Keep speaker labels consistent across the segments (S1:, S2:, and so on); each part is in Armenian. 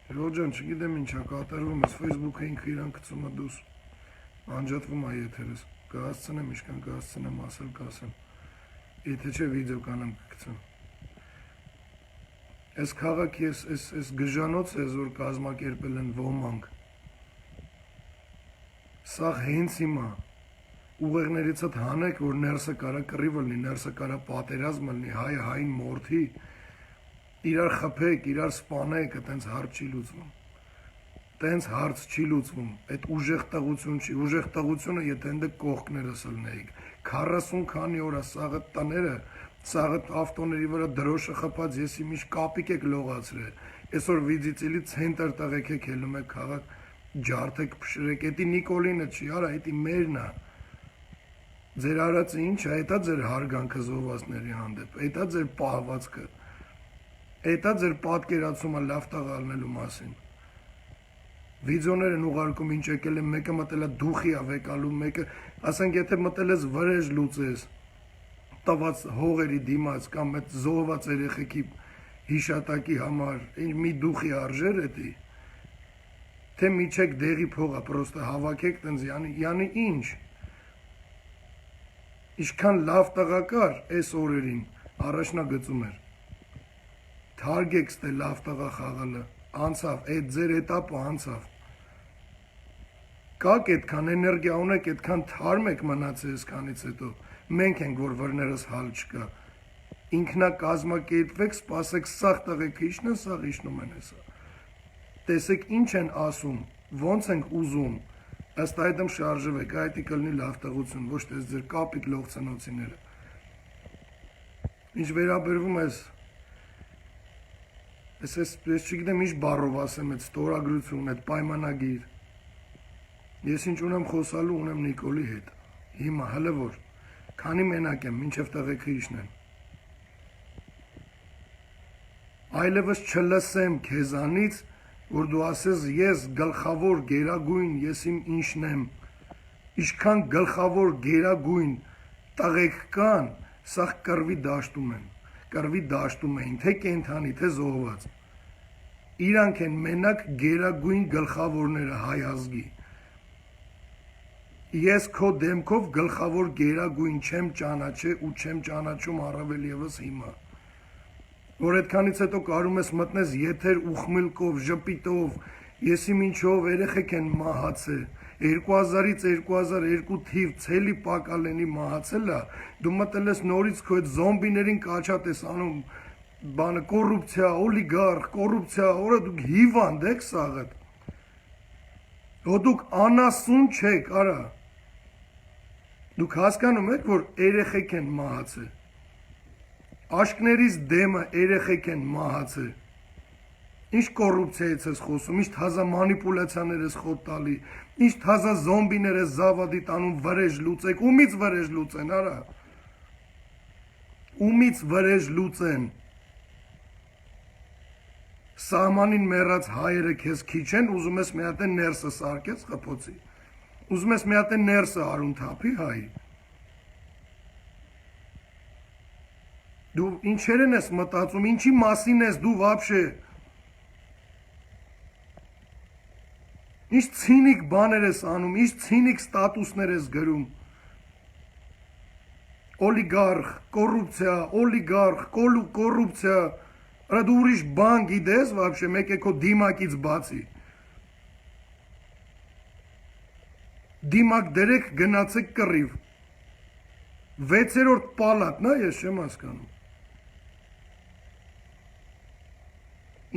S1: Ռոջան, չգիտեմ ինչա կատարվում ես, Facebook-ը ինքը իրան գցում է դուս, անջատվում է եթերս, կհասցնեմ իշքան կհասցնեմ ասել կասեմ, եթե չէ վիդեո կանեմ կգցեմ։ Այս քաղաքի այս գժանոցը ես որ կազմակերպել են ոմանք, սա հենց հիմա ուղեղներից հետ հանեք, որ ներսը կարա կռիվ լինի, ներսը կարա պատերազմ լինի, հայը հային մորթի, իրար խփեք, իրար սպանեք, այտենց հարց չի լուծվում։ Տենց հարց չի լուծվում, այդ ուժեղ տղություն չի, ուժեղ տղությունը եթե ընդ կողքներս լնեիք, 40 քանի օր սաղը տները, սաղը ավտոների վրա դրոշը խփած, եսի միշտ կապիկ եք լողացրել, այսօր վիձիցիլի ցենտր տղեկ եք հելում եք քաղաք, ջարդեք, փշրեք, էդի Նիկոլինը չի, արա, էդի մերն է։ Ձեր արածը ինչ է, էտա ձեր հարգանքը զոհվածների հանդեպ, էտա ձեր պահվածքը, էտա ձեր պատկերացումը լավ տղա ալնելու մասին։ Վիդեոներ են ուղարկում, ինչ եկել են, մեկը մտել է դուխի է վեկալու, մեկը, ասենք եթե մտել ես վրեժ լուծես, տված հողերի դիմաց կամ այդ զոհված երեխեքի հիշատակի համար, ինչ մի դուխի արժեր էդի, թե միջեք դեղի փողը, պրոստը հավաքեք տենց, յանի ինչ, իշքան լավ տղա կար այս օրերին, առաջնագծում էր, թարգեք ստե լավ տղա խաղալը, անցավ, այդ ձեր էտապը անցավ, կակ էդքան էներգիա ունեք, էդքան թարմ եք մնացել այսքանից հետո, մենք ենք, որ վրներս հալ չկա, ինքնա կազմակերպվեք, սպասեք սաղ տղեքը իշն են, սաղ իշնում են հեսա, տեսեք ինչ են ասում, ոնց ենք ուզում, ըստ այդմ շարժվեք, այդի կլնի լավ տղություն, ոչ տես ձեր կապիկ լողցնոցիները, ինչ վերաբերվում ես, ես չգիտեմ ինչ բառով ասեմ, այդ ստորագրություն, այդ պայմանագիր, ես ինչ ունեմ խոսալու, ունեմ Նիկոլի հետ, հիմա, հլը որ, քանի մենակ եմ, մինչև տղեքը իշնեմ, այլևս չլսեմ քեզանից, որ դու ասես ես գլխավոր գերագույն, ես իմ ինչն եմ, իշքան գլխավոր գերագույն տղեկ կան, սաղ կրվի դաշտում էին, թե կենթանի, թե զոհված, իրանք են մենակ գերագույն գլխավորները հայ ազգի, ես քո դեմքով գլխավոր գերագույն չեմ ճանաչել ու չեմ ճանաչում առավել ևս հիմա, որ այդքանից հետո կարում ես մտնես եթեր ուխմիլկով, ժպիտով, եսի մինչով երեխեք են մահացել, 2000-ից 2002 թիվ ցելի պակալենի մահացել է, դու մտել ես նորից քո այդ զոմբիներին կաչատ ես անում, բանը կոռուպցիա, օլիգարխ, կոռուպցիա, օրը դուք հիվանդ եք սաղդ, հո դուք անասուն չեք, արա, դուք հասկանում եք, որ երեխեք են մահացել, աշկներից դեմը երեխեք են մահացել, ինչ կոռուպցիայից ես խոսում, ինչ թազա մանիպուլյացիաներ ես խոտ տալի, ինչ թազա զոմբիներ ես զավադի տանում վրեժ լուծեք, ումից վրեժ լուծեն, արա, ումից վրեժ լուծեն, սահմանին մեռած հայերը քեզ քիչ են, ուզում ես մի հատ է ներսը սարկես խփոցի, ուզում ես մի հատ է ներսը արուն թափի հայի, դու ինչեր են ես մտածում, ինչի մասին ես դու վաբշե, ինչ ցինիկ բաներ ես անում, ինչ ցինիկ ստատուսներ ես գրում, օլիգարխ, կոռուպցիա, արա դու ուրիշ բան գիտես վաբշե, մեկ է քո դիմակից բացի, դիմակ դերեք գնացեք կռիվ, 6-րդ պալատն է, ես չեմ հասկանում,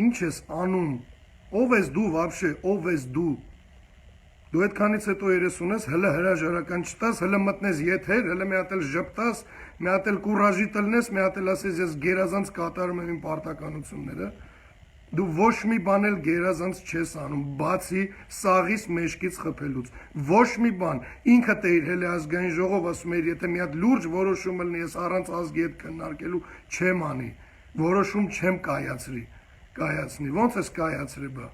S1: ինչ ես անում, ով ես դու վաբշե, ով ես դու այդքանից հետո 30 ես, հլը հրաժարական չտաս, հլը մտնես եթեր, հլը մի հատ էլ ժպտաս, մի հատ էլ կուրաժի տնես, մի հատ էլ ասես ես գերազանց կատարում եմ իմ պարտականությունները, դու ոչ մի բան էլ գերազանց չես անում, բացի սաղից մեջքից խփելուց, ոչ մի բան, ինքդ էիր հելի ազգային ժողով ասում էիր, եթե մի հատ լուրջ որոշում լինի, ես առանց ազգի հետ քննարկելու չեմ անի, որոշում չեմ կայացնի, ոնց ես կայացրի բա,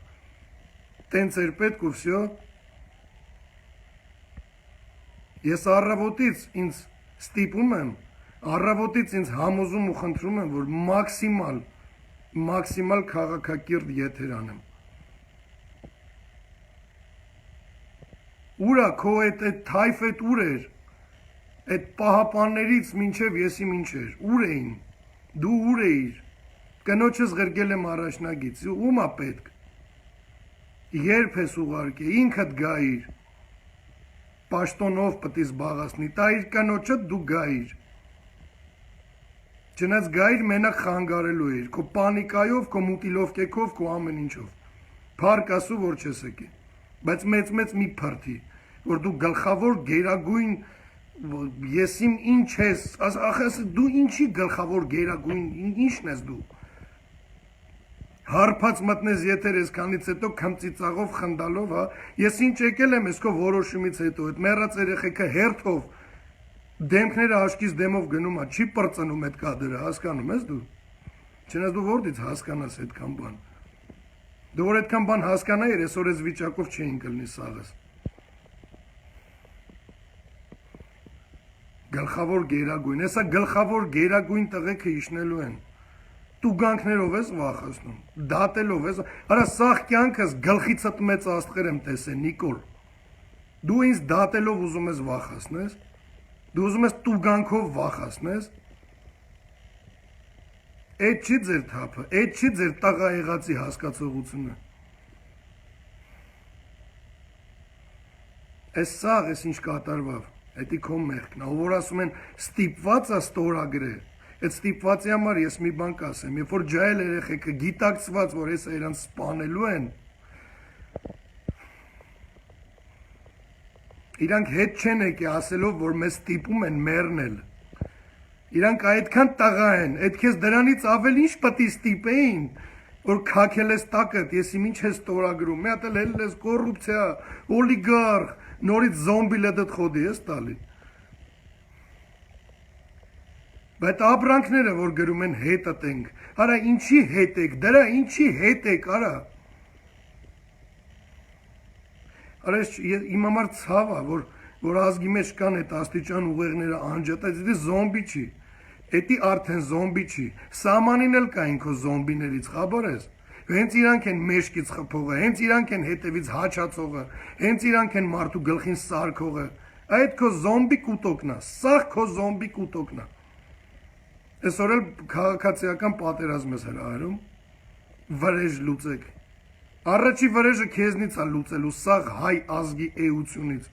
S1: տենց էր պետք ու վсё, ես առավոտից ինձ ստիպում եմ, առավոտից ինձ համոզում ու խնդրում եմ, որ մաքսիմալ քաղաքակիրթ եթեր անեմ, Ուրա քո այդ թայֆետ ուր էր։ Այդ պահապաններից մինչև եսի մինչեր ուր էին։ Դու ուր էիր։ Կնոջս ղրկել եմ առաջնագից։ Ումա պետք։ Երբ ես ուղարկե, ինքդ գայիր։ Պաշտոնով պետք է զբաղացնի, տայիր կնոջդ դու գայիր։ Չնայած գայիր մենակ խանգարելու էր, քո պանիկայով, քո մուտիլով կեքով, քո ամեն ինչով։ Փառք ասու, որ չես եկի։ Բայց մեծ մի փրթի, որ դու գլխավոր գերագույն եսիմ ինչ ես, ախես դու ինչի գլխավոր գերագույն, ինչն ես դու։ Հարբած մտնես եթեր այսքանից հետո քմծիծաղով խնդալով, հա, ես ինչ եկել եմ այսքո որոշումից հետո, այդ մեռած երեխեքը հերթով դեմքները աշկից դեմով գնում է, չի պրծնում այդ կադրը, հասկանում ես դու։ Չնայած դու որտից հասկանաս այդքան բան։ Դու որ այդքան բան հասկանայիր, այսօր այս վիճակով չէին կլինի սաղս։ Գլխավոր գերագույն, հեսա գլխավոր գերագույն տղեկը իշնելու են։ Տուգանքներով ես վախացնում, դատելով ես, արա սաղ կյանքս գլխիցդ մեծ աստղեր եմ տեսել, Նիկոլ։ Դու ինձ դատելով ուզում ես վախացնես, դու ուզում ես տուգանքով վախացնես, այդ չի ձեր թափը, այդ չի ձեր տղա եղածի հասկացողությունը։ Այս սաղ ես ինչ կատարվավ, հետի քո մեղքն է, որ ասում են ստիպված է ստորագրե, այդ ստիպվածի համար ես մի բան կասեմ, երբ որ ջայել երեխեքը գիտակցված, որ ես իրանց սպանելու են, իրանք հետ չեն եկի ասելով, որ մեզ ստիպում են մեռնել, իրանք այդքան տղա են, այդ քեզ դրանից ավել ինչ պետք է ստիպեին, որ քաքել ես տակդ, ես իմ ինչ ես ստորագրում, մի հատ էլ ես կոռուպցիա, օլիգարխ, նորից զոմբի լեդդ խոդի ես տալի։ Բայց ապրանքները, որ գրում են հետդ ենք, արա ինչի հետ եք, դրա ինչի հետ եք, արա։ Արա իմ համար ցավ է, որ ազգի մեջ կան այդ աստիճան ուղեղները անջատած, դա զոմբի չի։ Էդի արդեն զոմբի չի։ Սամանին էլ կային քո զոմբիներից, խաբար ես։ Հենց իրանք են մեջքից խփողը, հենց իրանք են հետևից հաչացողը, հենց իրանք են մարդու գլխին սարքողը։ Այդ քո զոմբի կուտոկն է, սաղ քո զոմբի կուտոկն է։ Այսօր էլ քաղաքացիական պատերազմ ես հրահարում, վրեժ լուծեք։ Առաջի վրեժը քեզնից է լուծելու, սաղ հայ ազգի էությունից։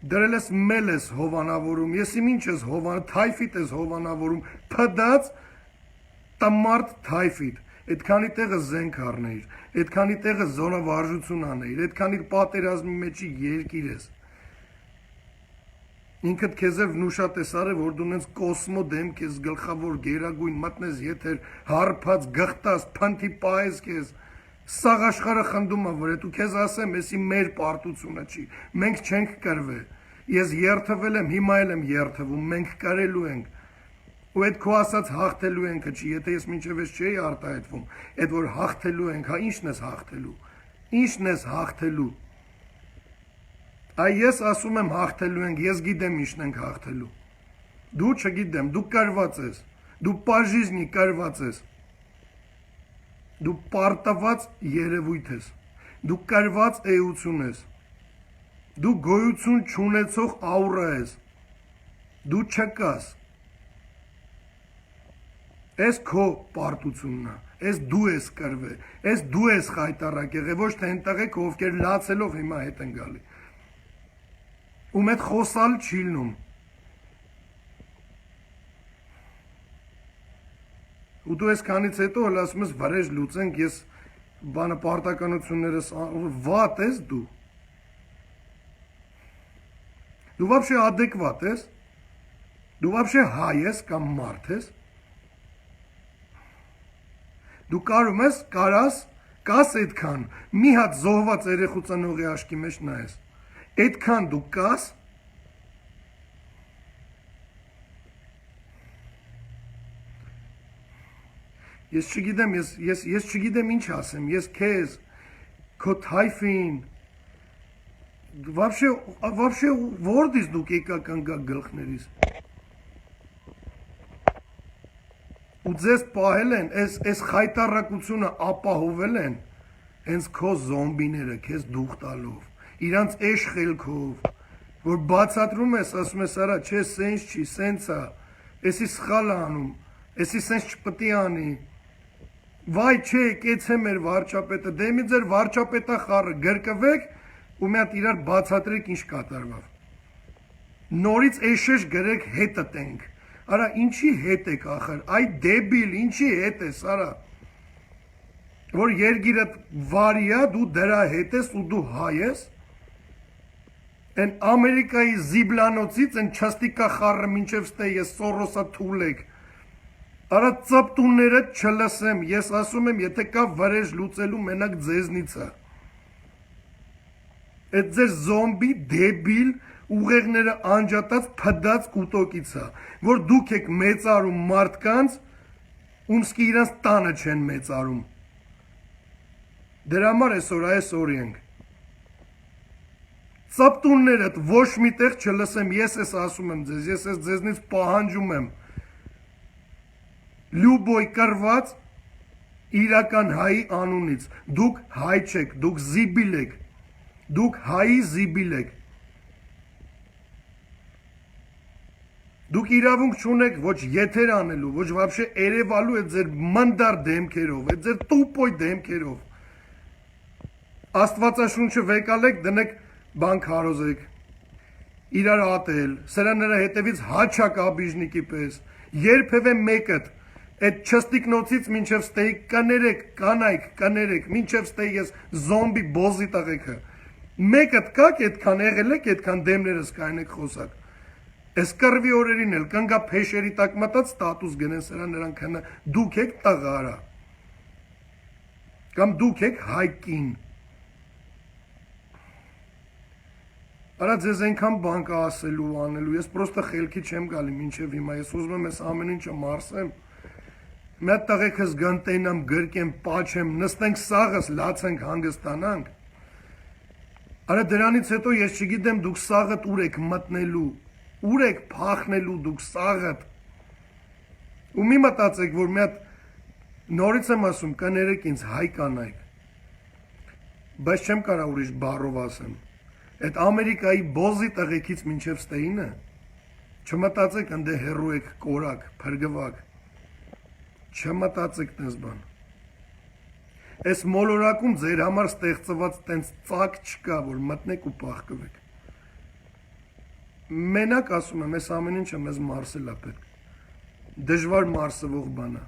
S1: Դրել ես մել ես հովանավորում, ես իմ ինչ ես թայֆիտ ես հովանավորում, պդած տմարդ թայֆիտ, այդքանի տեղը զենք առնեիր, այդքանի տեղը զոնավարժություն անեիր, այդքանի պատերազմի մեջի երկիր ես։ Ինքդ քեզև նուշատեսար է, որ դու նենց կոսմո դեմք ես գլխավոր գերագույն մտնես եթեր, հարբած, գղտաս, փնթի պայես քեզ, սաղ աշխարը խնդում է, որ դու քեզ ասեմ, եսի մեր պարտությունը չի, մենք չենք կրվե, ես երթվել եմ, հիմա էլ եմ երթվում, մենք կրելու ենք, ու այդ քո ասած հաղթելու ենք չի, եթե ես մինչև ես չէի արտահայտվում, այդ որ հաղթելու ենք, հա ինչն ես հաղթելու, ինչն ես հաղթելու, այ ես ասում եմ հաղթելու ենք, ես գիտեմ ինչն ենք հաղթելու, դու չգիտեմ, դու կրված ես, դու պաժիզնի կրված ես, դու պարտված երևույթ ես, դու կրված էություն ես, դու գոյություն չունեցող աուրա ես, դու չկաս, ես քո պարտությունն է, ես դու ես կրվե, ես դու ես խայտարակ եղե, ոչ թե հենտեղեք ովքեր լացելով հիմա հետ են գալի, ում էդ խոսալ չի լնում, ու դու ես քանից հետո հլ ասում ես վրեժ լուծենք, ես բանը պարտականություններս, վատ ես դու, դու վաբշե ադեկվատ ես, դու վաբշե հայ ես կամ մարդ ես, դու կարում ես, կարաս, կաս էդքան, մի հատ զոհված երեխու ծնողի աշկի մեջ նայես, էդքան դու կաս, ես չգիտեմ ինչ ասեմ, ես քեզ, քո թայֆին, վաբշե որդից դուք եկական գա գլխներիս, ու ձեզ պահել են, այս խայտարակությունը ապահովել են, հենց քո զոմբիները քեզ դուխ տալով, իրանց էշ խելքով, որ բացատրում ես, ասում ես, արա, չէ, սենց չի, սենց է, էսի սխալ է անում, էսի սենց չպետք է անի։ Վայ, չէ, կեցե մեր վարչապետը, դե մի ձեր վարչապետա խառը գրկվեք ու մի հատ իրար բացատրեք ինչ կատարվավ։ Նորից էշեշ գրեք հետը տենք։ Արա, ինչի հետ եք ախր, այ դեբիլ, ինչի հետ ես, արա։ Որ երգիրը վարի է, դու դրա հետ ես ու դու հայ ես։ Են Ամերիկայի զիբլանոցից են չաստիկա խառը մինչև ստե ես Սորոսա թուլեք։ Արա ծպտունները չլսեմ, ես ասում եմ, եթե կա վրեժ լուծելու մենակ ձեզնից է։ Այդ ձեր զոմբի դեբիլ ուղեղները անջատած փդած կուտոկից է, որ դուք եք մեծարում մարդկանց, ումսկի իրանց տանը չեն մեծարում։ Դրա համար այսօր այս օրի ենք։ Ծպտուններդ ոչ միտեղ չլսեմ, ես ես ասում եմ ձեզ, ես ես ձեզնից պահանջում եմ։ Լյուբոյ կրված իրական հայի անունից, դուք հայ չեք, դուք զիբիլ եք, դուք հայի զիբիլ եք։ Դուք իրավունք չունեք ոչ եթեր անելու, ոչ վաբշե երևալու այդ ձեր մնդար դեմքերով, այդ ձեր տուպոյ դեմքերով։ Աստվածաշունչը վեկալեք, դնեք բան քարոզեք, իրար ատել, սրաները հետևից հաչակ աբիժնիկի պես, երբևէ մեկըտ, այդ չստիկնոցից մինչև ստեի կներեք, կանայք, կներեք, մինչև ստեի ես զոմբի բոզի տղեքը, մեկըտ կակ այդքան եղել եք, այդքան դեմներս կայնեք խոսակ, այս կրվի օրերին էլ կնգա փեշերի տակ մտած ստատուս գնեն սրան նրանք հնա, դուք եք տղարա, կամ դուք եք հայկին, Արա ձեզ այնքան բան կա ասելու, անելու, ես պրոստը խելքի չեմ գալի մինչև հիմա, ես ուզում եմ ես ամեն ինչը մարսեմ, մի հատ տղեքս գնտենամ, գրկեմ, պաչեմ, նստենք սաղս, լացենք, հանգստանանք, արա դրանից հետո ես չգիտեմ դուք սաղըտ ուր եք մտնելու, ուր եք փախնելու դուք սաղըտ, ու մի մտածեք, որ մի հատ նորից եմ ասում, կներեք ինձ հայ կանայք, բայց չեմ կարա ուրիշ բառով ասեմ, Այդ Ամերիկայի բոզի տղեկից մինչև ստեինը, չմտածեք ընդե հերու եք կորակ, փրգվակ, չմտածեք տես բան։ Այս մոլորակում ձեր համար ստեղծված տենց ծակ չկա, որ մտնեք ու պահկվեք։ Մենակ ասում եմ, այս ամեն ինչը մեզ մարսել է պետք, դժվար մարսվող բան է,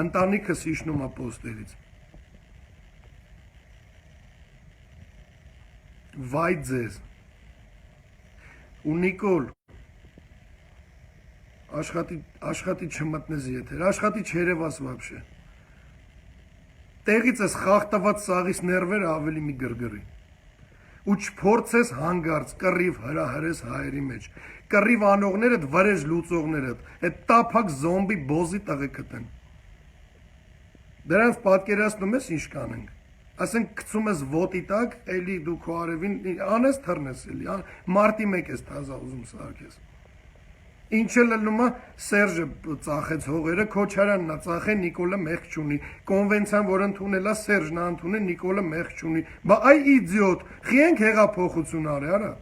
S1: ընտանիքս հիշնում է պոստերից։ Վայ ձեզ, ու Նիկոլ, աշխատի չմտնես եթեր, աշխատի չերևաս վաբշե, տեղից ես խաղտված սաղիս ներվերը ավելի մի գրգրի, ու չփորձես հանգարց, կռիվ հրահրես հայերի մեջ, կռիվ անողներդ, վրեժ լուծողներդ, այդ տափակ զոմբի բոզի տղեկըտ են, դրանց պատկերացնում ես ինչ կանենք, ասենք գցում ես ոտի տակ, էլի դու քո արևին անես թռնես էլի, մարտի մեկ ես թազա ուզում սարքես։ Ինչ էլ լնում է Սերժը ծախեց հողերը, Քոչարյանն է ծախե, Նիկոլը մեղք չունի։ Կոնվենցիան, որ ընդունել է Սերժն է ընդունել, Նիկոլը մեղք չունի։ Բա այ իդիոտ, խիենք հեղափոխություն արի, արա։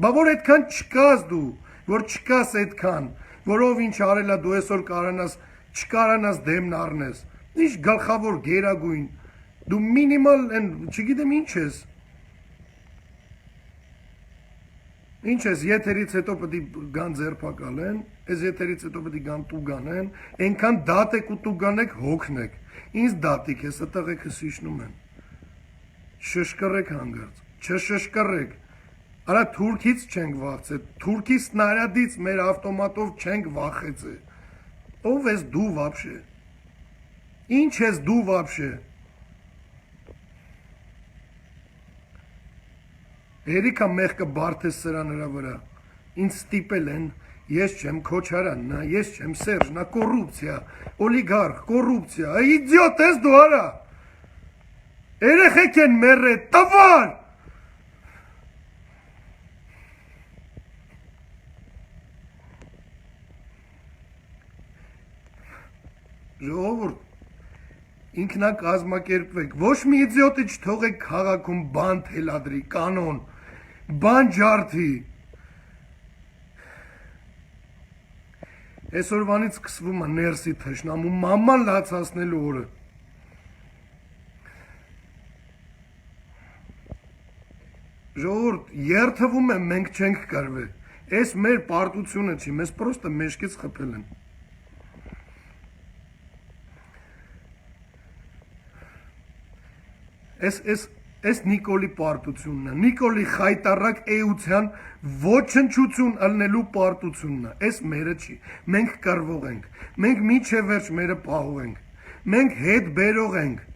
S1: Բա որ այդքան չկաս դու, որ չկաս այդքան, որով ինչ արելա դու այսօր չկարանաս դեմն առնես։ Ինչ գլխավոր գերագույն Դու մինիմալ չգիտեմ ինչ ես, ինչ ես, եթերից հետո պտի գան ձերպակալեն, ես եթերից հետո պտի գան տուգանեն, ենքան դատ եք ու տուգանեք հոգնեք, ինձ դատիք ես, տղեքս իշնում են, շշկրեք հանգարց, չշշկրեք, արա թուրքից չենք վախցե, թուրքի սնարյադից մեր ավտոմատով չենք վախեցե, ով ես դու վաբշե, ինչ ես դու վաբշե, Երիքա մեղքը բարդ ես սրա նրա վրա, ինձ ստիպել են, ես չեմ Քոչարյանն, ես չեմ Սերժն, կոռուպցիա, օլիգարխ, կոռուպցիա, իդիոտ ես դու արա, երեխեք են մերը, տվար, ժողովուրդ, ինքնակազմակերպվեք, ոչ մի իձիոտի չթողեք քաղաքում բան թելադրի, կանոն, բան ջարդի։ Այսօրվանից սկսվում է ներսի թշնամու մաման լացացնելու օրը։ Ժողովուրդ, երթվում եմ, մենք չենք կարվել։ Այս մեր պարտությունը չի, մեզ պրոստը մեջքից խփել են։ Այս Նիկոլի պարտությունն է, Նիկոլի խայտարակ էության ոչնչություն ըլնելու պարտությունն է, այս մերը չի, մենք կռվող ենք, մենք միջև վերջ մերը պահող ենք, մենք հետ բերող ենք,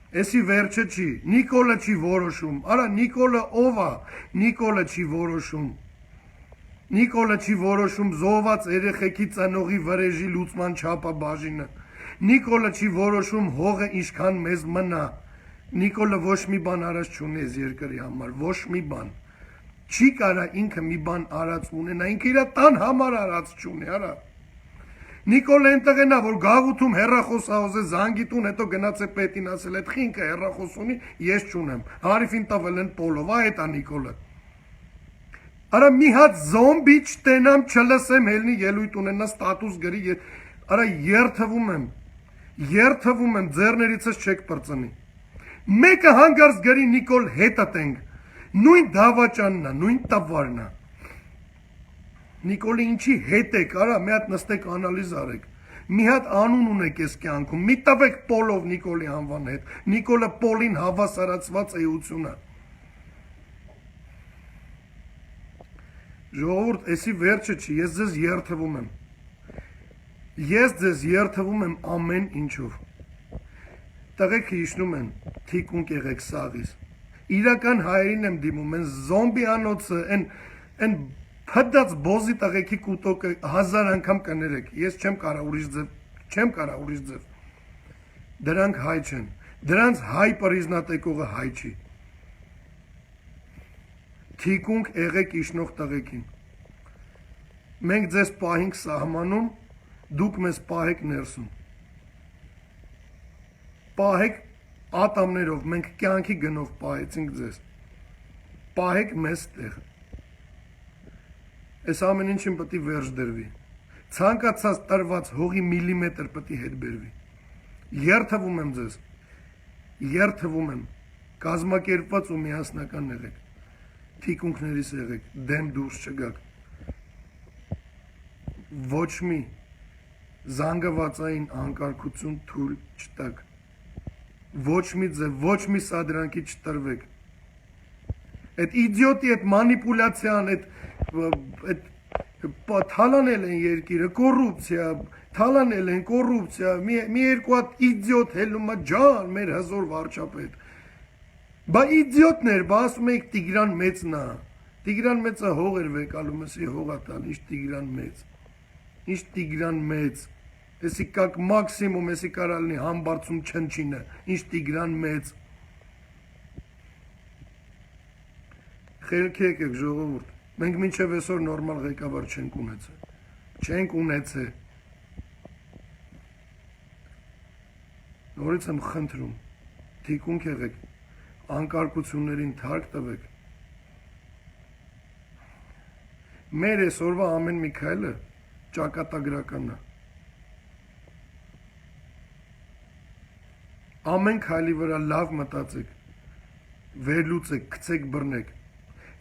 S1: էսի վերջը չի, Նիկոլը չի որոշում, արա Նիկոլը ով է, Նիկոլը չի որոշում, Նիկոլը չի որոշում զոհված երեխեքի ծնողի վրեժի լուծման չափաբաժինը, Նիկոլը չի որոշում հողը ինչքան մեզ մնա, Նիկոլը ոչ մի բան արած չունի այս երկրի համար, ոչ մի բան, չի կարա ինքը մի բան արած ունենա, ինքը իր տան համար արած չունի, արա, Նիկոլը այնտեղ ենա, որ գաղութում հեռախոս հաուզ է զանգի տուն, հետո գնաց է պետին ասել, այդ խինքը հեռախոս ունի, ես չունեմ, հարիվին տվել են պոլով, այդ է Նիկոլը, արա մի հատ զոմբի չտենամ, չլսեմ հելնի ելույթ ունենա ստատուս գրի, արա երթվում եմ, ձեռներիցս չեք պրծնի, մեկը հանգարց գրի Նիկոլ հետըտ ենք, նույն դավաճանն է, նույն տվարն է, Նիկոլի ինչի հետ եք, արա մի հատ նստեք անալիզ արեք, մի հատ անուն ունեք ես կյանքում, մի տվեք պոլով Նիկոլի անվան հետ, Նիկոլը պոլին հավասարացված էություն է, ժողովուրդ, էսի վերջը չի, ես ձեզ երթվում եմ ամեն ինչով, տղեկ հիշնում են, թիկունք եղեք սաղիս, իրական հայերին եմ դիմում, են զոմբի անոցը, են փդած բոզի տղեկի կուտոկը 1000 անգամ կներեք, ես չեմ կարա ուրիշ ձև, դրանք հայ չեն, դրանց հայ պրիզնատեկողը հայ չի, թիկունք եղեք իշնող տղեկին, մենք ձեզ պահինք սահմանում, դուք մեզ պահեք ներսում, պահեք ատամներով, մենք կյանքի գնով պահեցինք ձեզ, պահեք մեզ տեղը, այս ամեն ինչին պտի վերջ դրվի, ցանկացած տրված հողի միլիմետր պտի հետ բերվի, երթվում եմ ձեզ, երթվում եմ, կազմակերպված ու միասնական եղեք, թիկունքներիս եղեք, դեմ դուրս չգաք, ոչ մի զանգվածային անկարգություն թույլ չտաք, ոչ մի ձև, ոչ մի սադրանքի չտրվեք, այդ իդիոտի, այդ մանիպուլյացիան, այդ թալանել են երկիրը, թալանել են կոռուպցիա, մի երկու հատ իդիոտ հելում է ջան, մեր հզոր վարչապետ, բա իդիոտներ, բա ասում եք Տիգրան մեծն է, Տիգրան մեծը հող էր վեկալում, էսի հող է տալ, ինչ Տիգրան մեծ, էսի կակ մաքսիմում, էսի կարալնի համբարձում չնչինը, ինչ Տիգրան մեծ, խելքի եկեք ժողովուրդ, մենք մինչև այսօր նորմալ ղեկավար չենք ունեցել, նորից եմ խնդրում, թիկունք եղեք, անկարգություններին թարք տվեք, մեր այսօրվա ամեն մի քայլը ճակատագրական է, ամեն քայլի վրա լավ մտածեք, վերլուծեք, գցեք բռնեք,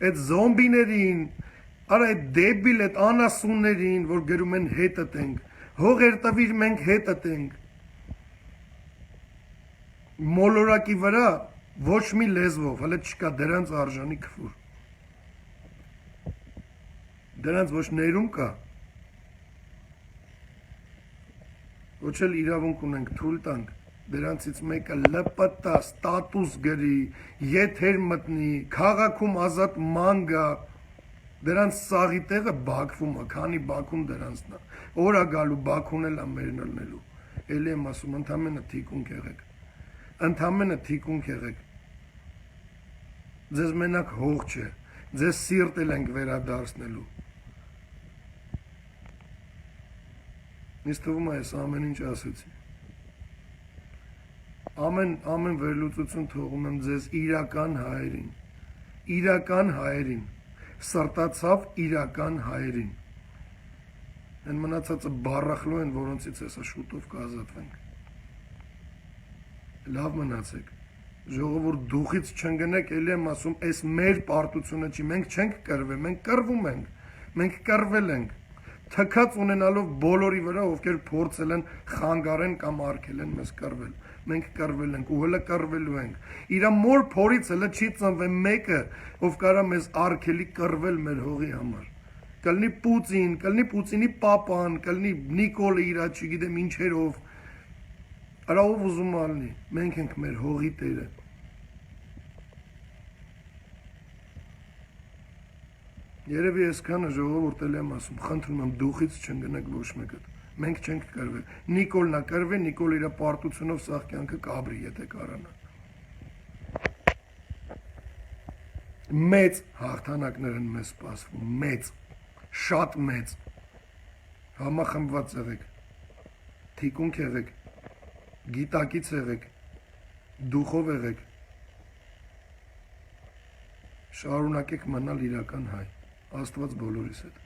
S1: այդ զոմբիներին, արա այդ դեբիլ, այդ անասուններին, որ գրում են հետըտ ենք, հողեր տվիր մենք հետըտ ենք, մոլորակի վրա ոչ մի լեզվով, հələ չկա դրանց արժանի քֆուր, դրանց ոչ ներում կա, ոչ էլ իրավունք ունենք թույլ տանք, դրանցից մեկը լպտա, ստատուս գրի, եթեր մտնի, քաղաքում ազատ ման գա, դրանց սաղի տեղը Բաքվում է, քանի Բաքուն դրանցն է, օր է գալու Բաքուն էլ է մերն ըլնելու, էլի եմ ասում, ընդամենը թիկունք եղեք, ձեզ մենակ հող չէ, ձեզ սիրտ էլ ենք վերադարձնելու, ինձ թվում է այս ամեն ինչ ասեցի, ամեն վերլուծություն թողում եմ ձեզ իրական հայերին, սրտացավ իրական հայերին, են մնացածը բառախլու են, որոնցից հեսա շուտով կազատվենք, լավ մնացեք, ժողովուրդ դուխից չընկնեք, էլի եմ ասում, այս մեր պարտությունը չի, մենք չենք կռվել, մենք կռվում ենք, մենք կռվել ենք, թքած ունենալով բոլորի վրա, ովքեր փորձել են խանգարեն կամ արգել են մեզ կռվել, մենք կռվել ենք ու հələ կռվելու ենք, իր մոր փորից հələ չի ծնվել մեկը, ով կարա մեզ արգելի կռվել մեր հողի համար, կլնի Պուտին, կլնի Պուտինի պապան, կլնի Նիկոլը իրա չգիտեմ ինչերով, արա ով ուզում ալնի, մենք ենք մեր հողի տերը, Երևի այսքանը ժողովուրդ էլ եմ ասում, խնդրում եմ դուխից չընկնեք ոչ մեկը, մենք չենք կռվել, Նիկոլն է կռվել, Նիկոլ իր պարտությունով սաղ կյանքը կաբրի, եթե կարանա, մեծ հաղթանակներ են մեզ սպասվում, մեծ, շատ մեծ, համախմբված եղեք, թիկունք եղեք, գիտակից եղեք, դուխով եղեք, շարունակեք մնալ իրական հայ, Աստված բոլորիս հետ